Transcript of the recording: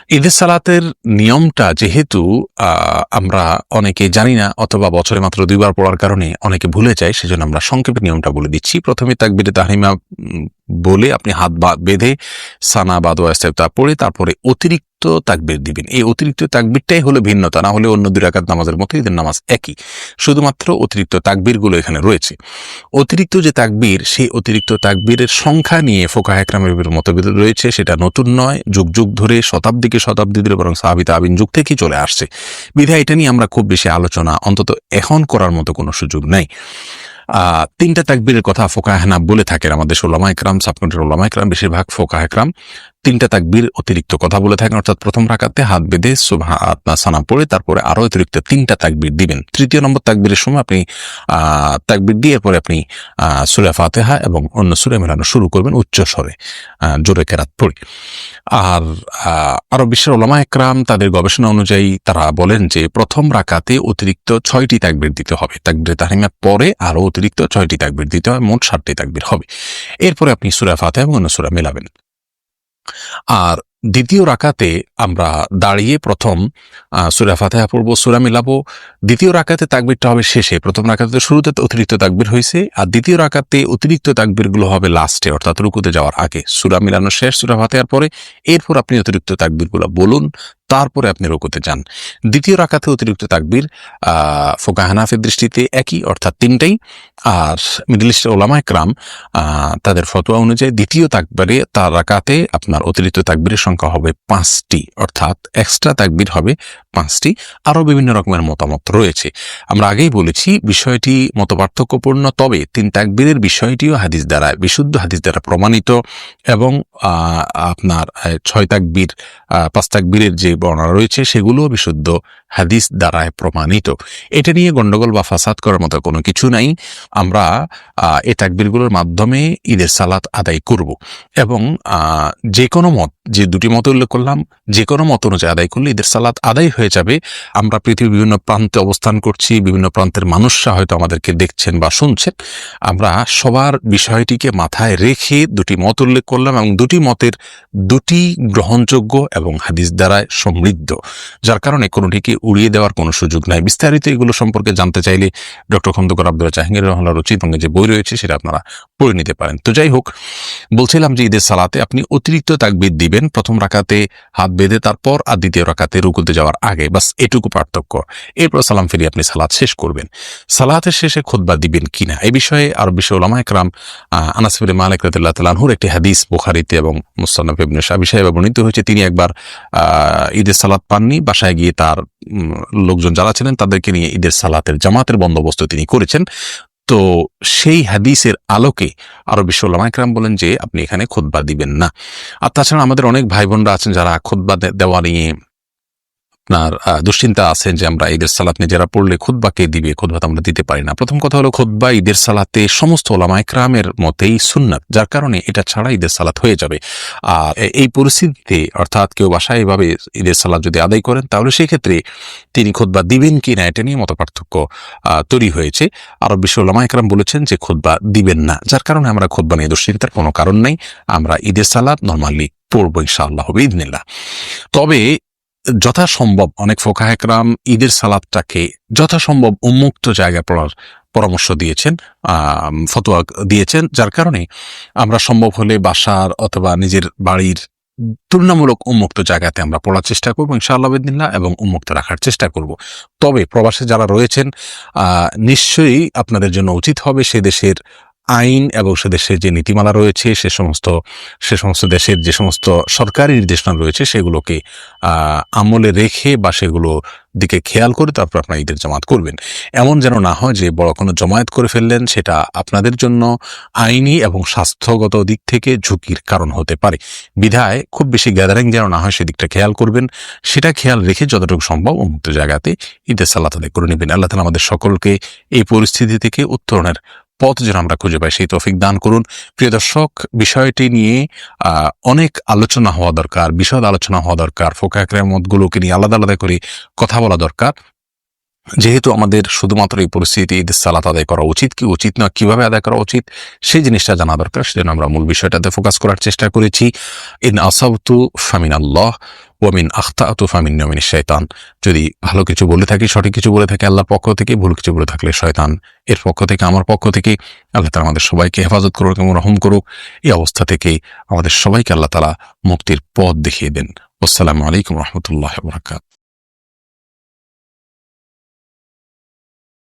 ঈদের সালাতের নিয়মটা যেহেতু আমরা অনেকে জানি না অথবা বছরে মাত্র ২ বার পড়ার কারণে অনেকে ভুলে যায়, সেজন্য আমরা সংক্ষেপে নিয়মটা বলে দিচ্ছি। প্রথমে তাকবীরে তাহরিমা বলে আপনি হাত বেঁধে সানা বা দোয়া ইস্তেফতাহ পড়ে তারপরে অতিরিক্ত তাকবীর দিবেন। এই অতিরিক্ত তাকবীরটাই হলো ভিন্নতা, না হলে অন্য ২ রাকাত নামাজের মতো ঈদের নামাজ একই। শুধুমাত্র অতিরিক্ত তাকবীরগুলো এখানে রয়েছে। অতিরিক্ত যে তাকবীর, সেই অতিরিক্ত তাকবীরের সংখ্যা নিয়ে ফুকাহা ইকরামের মতভেদ রয়েছে। সেটা নতুন নয়, যুগ যুগ ধরে শতাব্দীকে শতাব্দী ধরে বরং সাহাবী তাবিঈন যুগ থেকেই চলে আসছে। বিধায় এটা নিয়ে আমরা খুব বেশি আলোচনা অন্তত এখন করার মতো কোনো সুযোগ নেই। ৩টা তাকবীরের কথা ফুকাহা হানাফ বলে থাকেন। আমাদের দেশের উলামা ইকরাম, সাবকন্টিনেন্টাল উলামা ইকরাম, বেশিরভাগ ফুকাহা ইকরাম ৩টা তাকবীর অতিরিক্ত কথা বলে থাকেন। অর্থাৎ প্রথম রাকাতে হাত বেঁধে সানা পড়ে তারপরে আরো অতিরিক্ত 3টা তাকবীর দিবেন। তৃতীয় নম্বর তাকবীরের সময় আপনি তাকবীর দিয়ে এরপরে আপনি সূরা ফাতিহা এবং অন্য সূরা মেলানো শুরু করবেন উচ্চ স্বরে, জোরে কেরাত পড়ে। আর আরো বিশ্বের উলামা ইকরাম তাদের গবেষণা অনুযায়ী তারা বলেন যে প্রথম রাকাতে অতিরিক্ত 6টি তাকবীর দিতে হবে। তাকবীরে তাহরিমার পরে আরো অতিরিক্ত 6টি তাকবীর দিতে হয়, মোট 7টি তাকবীর হবে। এরপরে আপনি সূরা ফাতিহা এবং অন্য সূরা মেলাবেন। আর দ্বিতীয় রাকাতে আমরা দাঁড়িয়ে প্রথম সূরা ফাতিহা পড়ব, সূরা মিলাবো। দ্বিতীয় রাকাতে তাকবীরটা হবে শেষে। প্রথম রাকাতে শুরুতে অতিরিক্ত তাকবীর হয়েছে, আর দ্বিতীয় রাকাতে অতিরিক্ত তাকবীরগুলো হবে লাস্টে, অর্থাৎ রুকুতে যাওয়ার আগে। সূরা মিলানো শেষ সূরা ফাতিহার পরে, এরপর আপনি অতিরিক্ত তাকবীরগুলো বলুন, তারপরে আপনি রুকুতে যান। দ্বিতীয় রাকাতে অতিরিক্ত তাকবীর ফুকাহা হানাফির দৃষ্টিতে একই, অর্থাৎ 3টাই। আর মিডল ইস্টের উলামা ইকরাম তাদের ফতোয়া অনুযায়ী দ্বিতীয় তাকবীরে তার রাকাতে আপনার অতিরিক্ত তাকবীরের সংখ্যা হবে 5টি, অর্থাৎ এক্সট্রা তাকবীর হবে 5টি। আরও বিভিন্ন রকমের মতামত রয়েছে। আমরা আগেই বলেছি বিষয়টি মতপার্থক্যপূর্ণ, তবে 3 তাকবীরের বিষয়টিও হাদিস দ্বারা, বিশুদ্ধ হাদিস দ্বারা প্রমাণিত। এবং আপনার 6 তাকবীর 5 তাকবীরের যে বর্ণনা রয়েছে সেগুলোও বিশুদ্ধ হাদিস দ্বারায় প্রমাণিত। এটা নিয়ে গন্ডগোল বা ফাসাদ করার মতো কোনো কিছু নাই। আমরা এই তাকবীরগুলোর মাধ্যমে ঈদের সালাত আদায় করব এবং যে কোনো মত, যে 2টি মত উল্লেখ করলাম, যে কোনো মত অনুযায়ী আদায় করলে ঈদের সালাত আদায় হয়ে যাবে। আমরা পৃথিবীর বিভিন্ন প্রান্তে অবস্থান করছি, বিভিন্ন প্রান্তের মানুষরা হয়তো আমাদেরকে দেখছেন বা শুনছেন। আমরা সবার বিষয়টিকে মাথায় রেখে 2টি মত উল্লেখ করলাম এবং 2টি মতের 2টি গ্রহণযোগ্য এবং হাদিস দ্বারায় সমৃদ্ধ, যার কারণে কোনোটিকে উড়িয়ে দেওয়ার কোনো সুযোগ নাই। বিস্তারিত এগুলো সম্পর্কে জানতে চাইলে ডক্টর খন্দকার আব্দুল্লাহ জাহাঙ্গীর রহমাল্লাহ রচিত যে বই রয়েছে সেটা আপনারা পড়ে নিতে পারেন। তো যাই হোক, বলছিলাম যে ঈদের সালাতে আপনি অতিরিক্ত তাকবীর দিবেন প্রথম রাকাতে হাত বেঁধে, তারপর আর দ্বিতীয় রাকাতে রুকুতে যাওয়ার আগে, বাস এটুকু পার্থক্য। এরপর সালাম ফিরিয়ে আপনি সালাত শেষ করবেন। সালাতের শেষে খুতবা দিবেন কিনা এই বিষয়ে আরো বিশ্ব উলামা ইকরাম, আনাস ইবনে মালিক রাদিয়াল্লাহু তাআলা আনহুর একটি হাদিস বুখারীতে এবং মুসনাদ ইবনে শাবি সাহেবে বর্ণিত হয়েছে। তিনি একবার ঈদের সালাত পাননি, বাসায় গিয়ে তার লোকজন যারা ছিলেন তাদেরকে নিয়ে ঈদের সালাতের জামাতের বন্দোবস্ত তিনি করেছেন। তো সেই হাদিসের আলোকে আরো বিশ্ব উলামা ইকরাম বলেন যে আপনি এখানে খুতবা দিবেন না। আর তাছাড়া আমাদের অনেক ভাই বোনরা আছেন যারা খুতবা দেওয়া নিয়ে আপনার দুশ্চিন্তা আছেন যে আমরা ঈদের সালাত নিজেরা পড়লে খুতবা কে দিবে, খুতবা আমরা দিতে পারি না। প্রথম কথা হলো খুতবা ঈদের সালাতে সমস্ত উলামা ইকরামের মতেই সুন্নাত, যার কারণে এটা ছাড়া ঈদের সালাত হয়ে যাবে। আর এই পরিস্থিতিতে অর্থাৎ কেউ বাসায় এভাবে ঈদের সালাত যদি আদায় করেন তাহলে সেই ক্ষেত্রে তিনি খুতবা দিবেন কি না এটা নিয়ে মতপার্থক্য তৈরি হয়েছে। আর বিশ্ব উলামা ইকরাম বলেছেন যে খুতবা দিবেন না, যার কারণে আমরা খুতবা নিয়ে দুশ্চিন্তার কোনো কারণ নেই। আমরা ঈদের সালাত নরমালি পড়বো ইনশাআল্লাহ বিইذনিল্লাহ। তবে যথাসম্ভব অনেক ফুকাহা ইকরাম ঈদের সালাতটাকে যথাসম্ভব উন্মুক্ত জায়গায় পড়ার পরামর্শ দিয়েছেন, ফতোয়া দিয়েছেন, যার কারণে আমরা সম্ভব হলে বাসার অথবা নিজের বাড়ির তুলনামূলক উন্মুক্ত জায়গাতে আমরা পড়ার চেষ্টা করবো ইনশাআল্লাহ বিইذনিল্লাহ এবং উন্মুক্ত রাখার চেষ্টা করব। তবে প্রবাসে যারা রয়েছেন নিশ্চয়ই আপনাদের জন্য উচিত হবে সে দেশের আইন এবং সে দেশের যে নীতিমালা রয়েছে সে সমস্ত দেশের যে সমস্ত সরকারি নির্দেশনা রয়েছে সেগুলোকে আমলে রেখে বা সেগুলো দিকে খেয়াল করে তারপর আপনারা ঈদের জামাত করবেন। এমন যেন না হয় যে বড় কোনো জমায়েত করে ফেললেন, সেটা আপনাদের জন্য আইনি এবং স্বাস্থ্যগত দিক থেকে ঝুঁকির কারণ হতে পারে। বিধায় খুব বেশি গ্যাদারিং যেন না হয় সেদিকটা খেয়াল করবেন। সেটা খেয়াল রেখে যতটুকু সম্ভব উন্মুক্ত জায়গাতে ঈদের সালাত আদায় করে নেবেন। আল্লাহ তাআলা আমাদের সকলকে এই পরিস্থিতি থেকে উত্তরণের পথ যেন আমরা খুঁজে পাই সেই তৌফিক দান করুন। প্রিয় দর্শক, বিষয়টি নিয়ে অনেক আলোচনা হওয়া দরকার, বিশদ আলোচনা হওয়া দরকার। ফুকাহা ইকরামের মতগুলোকে নিয়ে আলাদা আলাদা করে কথা বলা দরকার। যেহেতু আমাদের শুধুমাত্র এই পরিস্থিতিতে ঈদের সালাত আদায় করা উচিত কি উচিত না, কিভাবে আদায় করা উচিত সেই জিনিসটা জানা দরকার, সেজন্য আমরা মূল বিষয়টাতে ফোকাস করার চেষ্টা করেছি। ইন আসাবতু ফামিনাল্লাহ ওয়ামিন আখতাতু ফামিন্নী ওয়া মিনাশ শাইতান। যদি ভালো কিছু বলে থাকি, সঠিক কিছু বলে থাকি আল্লাহর পক্ষ থেকে, ভুল কিছু বলে থাকলে শয়তান এর পক্ষ থেকে, আমার পক্ষ থেকে। আল্লাহ তাআলা আমাদের সবাইকে হেফাজত করুক এবং রহম করুক। এই অবস্থা থেকে আমাদের সবাইকে আল্লাহ তাআলা মুক্তির পথ দেখিয়ে দেন। আসসালামু আলাইকুম ওয়া রাহমাতুল্লাহি ওয়া বারাকাতুহু।